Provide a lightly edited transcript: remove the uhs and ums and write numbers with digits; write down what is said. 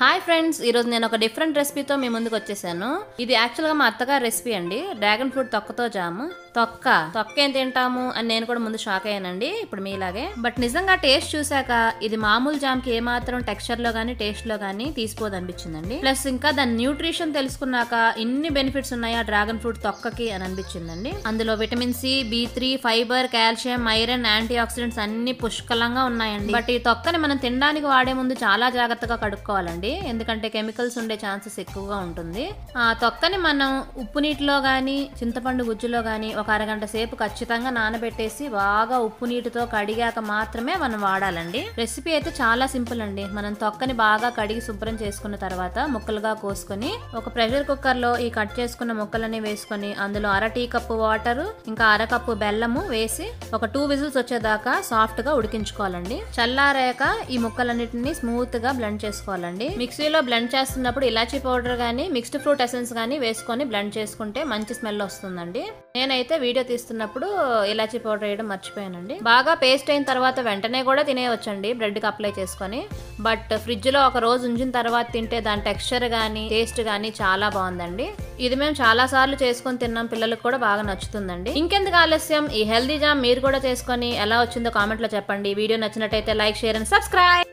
Hi friends, ఈ రోజు నేను ఒక డిఫరెంట్ రెసిపీతో మీ ముందుకు వచ్చేసాను. ఇది యాక్చువల్ గా మా అత్తగారి రెసిపీ అండి. డ్రాగన్ ఫ్రూట్ తొక్కతో జాము. తొక్క ఏం తింటాము అని నేను కూడా ముందు షాక్ అయ్యానండి, ఇప్పుడు మీలాగే. బట్ నిజంగా టేస్ట్ చూసాక ఇది మామూలు జామ్ కి ఏమాత్రం టెక్స్చర్ లో గానీ టేస్ట్ లో గానీ తీసిపోదు అనిపించిందండి. ప్లస్ ఇంకా దాని న్యూట్రిషన్ తెలుసుకున్నాక ఇన్ని బెనిఫిట్స్ ఉన్నాయా డ్రాగన్ ఫ్రూట్ తొక్కకి అని అనిపించిందండి. అందులో vitamin C, B3, fibre, calcium, iron, antioxidants అన్ని పుష్కలంగా ఉన్నాయండి. బట్ ఈ తొక్కని మనం తినడానికి వాడే ముందు చాలా జాగ్రత్తగా కడుక్కోవాలండి, ఎందుకంటే కెమికల్స్ ఉండే ఛాన్సెస్ ఎక్కువగా ఉంటుంది. ఆ తొక్కని మనం ఉప్పు నీటిలో గానీ చింతపండు గుజ్జులో గానీ ఒక అరగంట సేపు ఖచ్చితంగా నానబెట్టేసి బాగా ఉప్పు నీటితో కడిగాక మాత్రమే మనం వాడాలండి. రెసిపీ అయితే చాలా సింపుల్ అండి. మనం తొక్కని బాగా కడిగి శుభ్రం చేసుకున్న తర్వాత ముక్కలుగా కోసుకొని ఒక ప్రెషర్ కుక్కర్ లో ఈ కట్ చేసుకున్న ముక్కలని వేసుకొని అందులో అర టీ కప్పు వాటర్ ఇంకా అర కప్పు బెల్లము వేసి ఒక 2 విజిల్స్ వచ్చేదాకా సాఫ్ట్ గా ఉడికించుకోవాలండి. చల్లారాక ఈ ముక్కలన్నిటిని స్మూత్ గా బ్లెండ్ చేసుకోవాలండి. మిక్సీలో బ్లెండ్ చేస్తున్నప్పుడు ఇలాచీ పౌడర్ గానీ మిక్స్డ్ ఫ్రూట్ ఎసెన్స్ గానీ వేసుకొని బ్లెండ్ చేసుకుంటే మంచి స్మెల్ వస్తుందండి. నేనైతే వీడియో తీస్తున్నప్పుడు ఇలాచీ పౌడర్ వేయడం మర్చిపోయానండి. బాగా పేస్ట్ అయిన తర్వాత వెంటనే కూడా తినేయవచ్చండి బ్రెడ్ కి అప్లై చేసుకొని. బట్ ఫ్రిడ్జ్ లో ఒక రోజు ఉంచిన తర్వాత తింటే దాని టెక్స్చర్ గానీ టేస్ట్ గానీ చాలా బాగుందండి. ఇది మేము చాలా సార్లు చేసుకొని తిన్నాం, పిల్లలకు కూడా బాగా నచ్చుతుందండి. ఇంకెందుకు ఆలస్యం, ఈ హెల్దీ జామ్ మీరు కూడా చేసుకొని ఎలా వచ్చిందో కామెంట్ లో చెప్పండి. వీడియో నచ్చినట్టయితే లైక్, షేర్ అండ్ సబ్స్క్రైబ్.